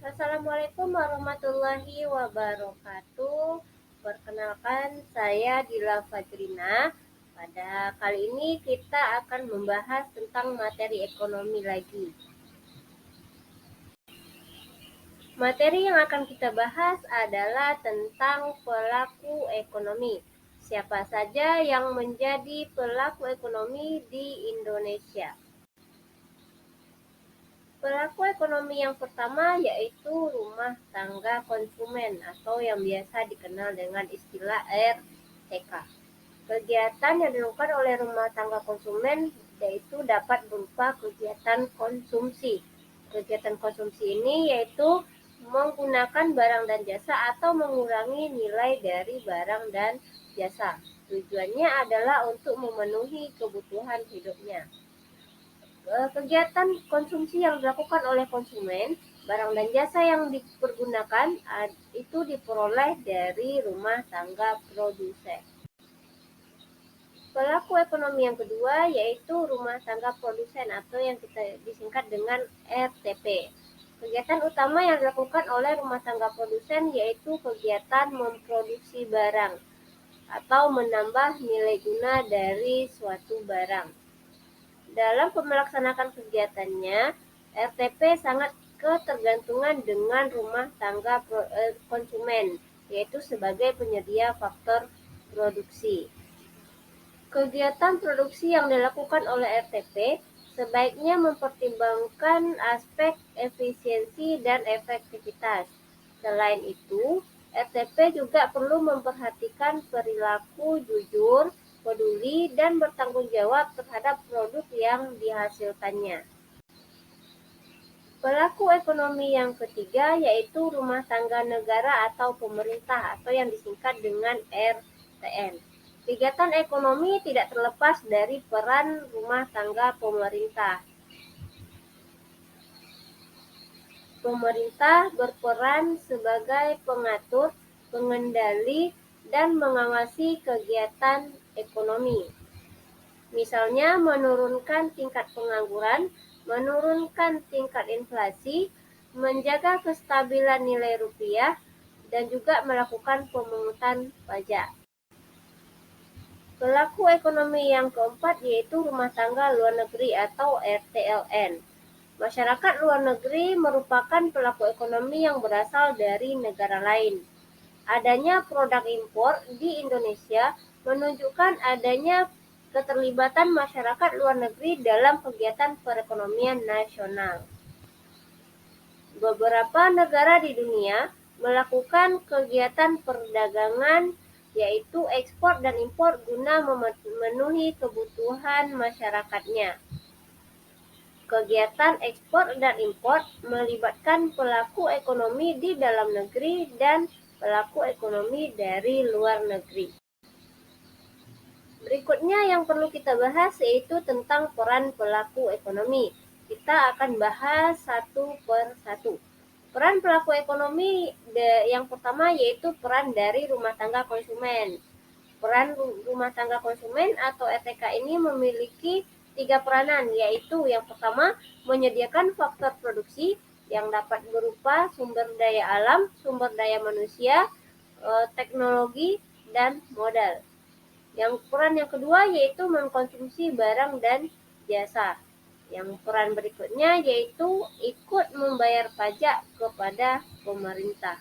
Assalamualaikum warahmatullahi wabarakatuh. Perkenalkan, saya Dila Fajrina. Pada kali ini kita akan membahas tentang materi ekonomi lagi. Materi yang akan kita bahas adalah tentang pelaku ekonomi. Siapa saja yang menjadi pelaku ekonomi di Indonesia? Pelaku ekonomi yang pertama yaitu rumah tangga konsumen atau yang biasa dikenal dengan istilah RTK. Kegiatan yang dilakukan oleh rumah tangga konsumen yaitu dapat berupa kegiatan konsumsi. Kegiatan konsumsi ini yaitu menggunakan barang dan jasa atau mengurangi nilai dari barang dan jasa. Tujuannya adalah untuk memenuhi kebutuhan hidupnya. Kegiatan konsumsi yang dilakukan oleh konsumen, barang dan jasa yang dipergunakan itu diperoleh dari rumah tangga produsen. Pelaku ekonomi yang kedua yaitu rumah tangga produsen atau yang kita disingkat dengan RTP. Kegiatan utama yang dilakukan oleh rumah tangga produsen yaitu kegiatan memproduksi barang atau menambah nilai guna dari suatu barang. Dalam melaksanakan kegiatannya, RTP sangat ketergantungan dengan rumah tangga konsumen, yaitu sebagai penyedia faktor produksi. Kegiatan produksi yang dilakukan oleh RTP sebaiknya mempertimbangkan aspek efisiensi dan efektivitas. Selain itu, RTP juga perlu memperhatikan perilaku jujur, peduli, dan bertanggung jawab terhadap produk yang dihasilkannya. Pelaku ekonomi yang ketiga yaitu rumah tangga negara atau pemerintah atau yang disingkat dengan RTN. Kegiatan ekonomi tidak terlepas dari peran rumah tangga pemerintah. Pemerintah berperan sebagai pengatur, pengendali, dan mengawasi kegiatan ekonomi. Misalnya menurunkan tingkat pengangguran, menurunkan tingkat inflasi, menjaga kestabilan nilai rupiah, dan juga melakukan pemungutan pajak. Pelaku ekonomi yang keempat yaitu rumah tangga luar negeri atau RTLN. Masyarakat luar negeri merupakan pelaku ekonomi yang berasal dari negara lain. Adanya produk impor di Indonesia menunjukkan adanya keterlibatan masyarakat luar negeri dalam kegiatan perekonomian nasional. Beberapa negara di dunia melakukan kegiatan perdagangan yaitu ekspor dan impor guna memenuhi kebutuhan masyarakatnya. Kegiatan ekspor dan impor melibatkan pelaku ekonomi di dalam negeri dan pelaku ekonomi dari luar negeri. Berikutnya yang perlu kita bahas yaitu tentang peran pelaku ekonomi. Kita akan bahas satu per satu. Peran pelaku ekonomi yang pertama yaitu peran dari rumah tangga konsumen. Peran rumah tangga konsumen atau RTK ini memiliki 3 peranan, yaitu yang pertama menyediakan faktor produksi yang dapat berupa sumber daya alam, sumber daya manusia, teknologi, dan modal. Yang peran yang kedua yaitu mengkonsumsi barang dan jasa. Yang peran berikutnya yaitu ikut membayar pajak kepada pemerintah.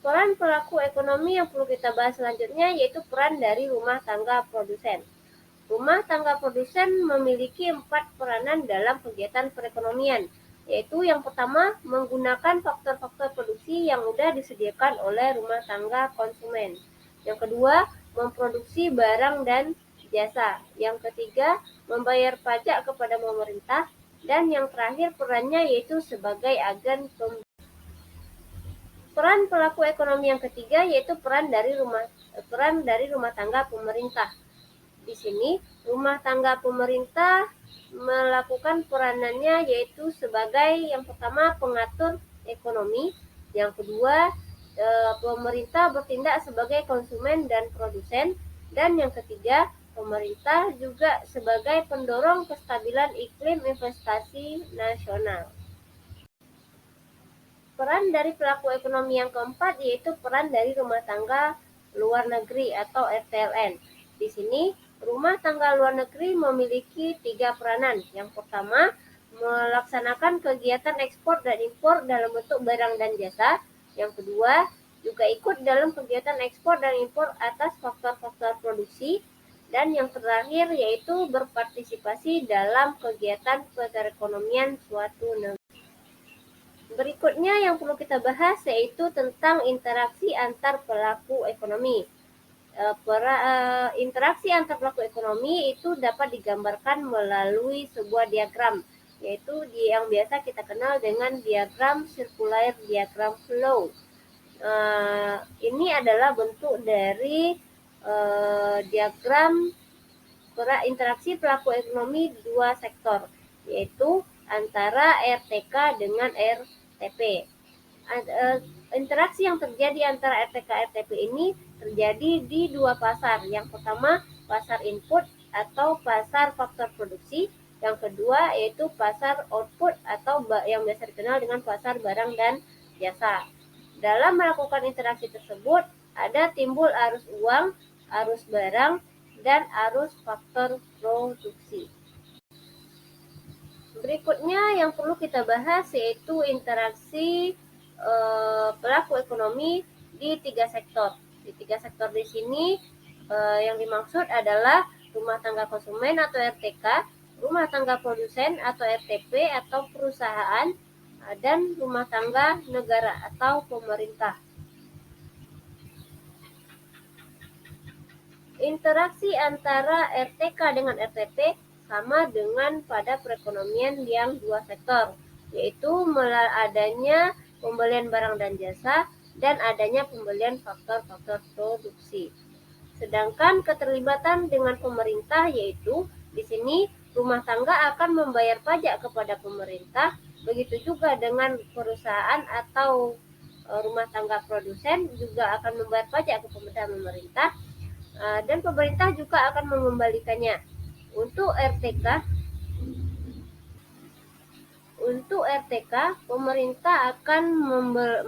Peran pelaku ekonomi yang perlu kita bahas selanjutnya yaitu peran dari rumah tangga produsen. Rumah tangga produsen memiliki 4 peranan dalam kegiatan perekonomian, yaitu yang pertama menggunakan faktor-faktor produksi yang sudah disediakan oleh rumah tangga konsumen. Yang kedua, memproduksi barang dan jasa. Yang ketiga, membayar pajak kepada pemerintah. Dan yang terakhir perannya yaitu sebagai agen pembeli. Peran pelaku ekonomi yang ketiga yaitu peran dari rumah tangga pemerintah. Di sini, rumah tangga pemerintah melakukan peranannya yaitu sebagai yang pertama pengatur ekonomi, yang kedua pemerintah bertindak sebagai konsumen dan produsen, dan yang ketiga pemerintah juga sebagai pendorong kestabilan iklim investasi nasional. Peran dari pelaku ekonomi yang keempat yaitu peran dari rumah tangga luar negeri atau RTLN. Di sini rumah tangga luar negeri memiliki 3 peranan. Yang pertama, melaksanakan kegiatan ekspor dan impor dalam bentuk barang dan jasa. Yang kedua, juga ikut dalam kegiatan ekspor dan impor atas faktor-faktor produksi. Dan yang terakhir yaitu berpartisipasi dalam kegiatan perekonomian suatu negara. Berikutnya yang perlu kita bahas yaitu tentang interaksi antar pelaku ekonomi. Interaksi antar pelaku ekonomi itu dapat digambarkan melalui sebuah diagram, yaitu yang biasa kita kenal dengan diagram circular diagram flow. Ini adalah bentuk dari diagram interaksi pelaku ekonomi dua sektor, yaitu antara RTK dengan RTP. Interaksi yang terjadi antara RTK dan RTP ini terjadi di dua pasar. Yang pertama, pasar input atau pasar faktor produksi. Yang kedua yaitu pasar output atau yang biasa dikenal dengan pasar barang dan jasa. Dalam melakukan interaksi tersebut, ada timbul arus uang, arus barang, dan arus faktor produksi. Berikutnya yang perlu kita bahas yaitu interaksi pelaku ekonomi di 3 sektor. Di 3 sektor di sini yang dimaksud adalah rumah tangga konsumen atau RTK, rumah tangga produsen atau RTP atau perusahaan, dan rumah tangga negara atau pemerintah. Interaksi antara RTK dengan RTP sama dengan pada perekonomian yang dua sektor, yaitu adanya pembelian barang dan jasa dan adanya pembelian faktor-faktor produksi. Sedangkan keterlibatan dengan pemerintah yaitu di sini rumah tangga akan membayar pajak kepada pemerintah, begitu juga dengan perusahaan atau rumah tangga produsen juga akan membayar pajak kepada pemerintah, dan pemerintah juga akan mengembalikannya. Untuk RTK, pemerintah akan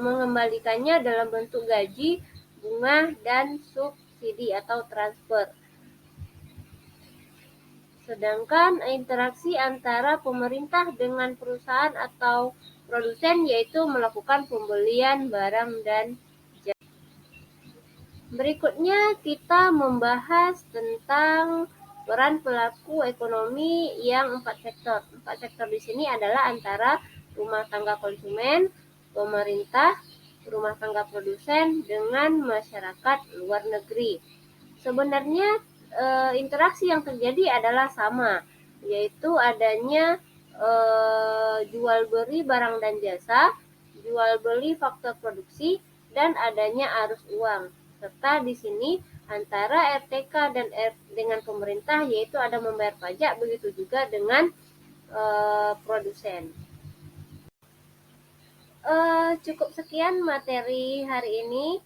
mengembalikannya dalam bentuk gaji, bunga, dan subsidi atau transfer. Sedangkan interaksi antara pemerintah dengan perusahaan atau produsen yaitu melakukan pembelian barang dan jasa. Berikutnya kita membahas tentang peran pelaku ekonomi yang 4 sektor. 4 sektor di sini adalah antara rumah tangga konsumen, pemerintah, rumah tangga produsen, dengan masyarakat luar negeri. Sebenarnya interaksi yang terjadi adalah sama, yaitu adanya jual beli barang dan jasa, jual beli faktor produksi, dan adanya arus uang. Serta di sini antara RTK dan dengan pemerintah yaitu ada membayar pajak, begitu juga dengan produsen. Cukup sekian materi hari ini.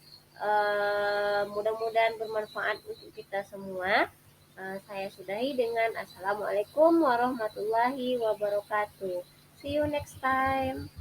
Mudah-mudahan bermanfaat untuk kita semua. Saya sudahi dengan Assalamualaikum warahmatullahi wabarakatuh. See you next time.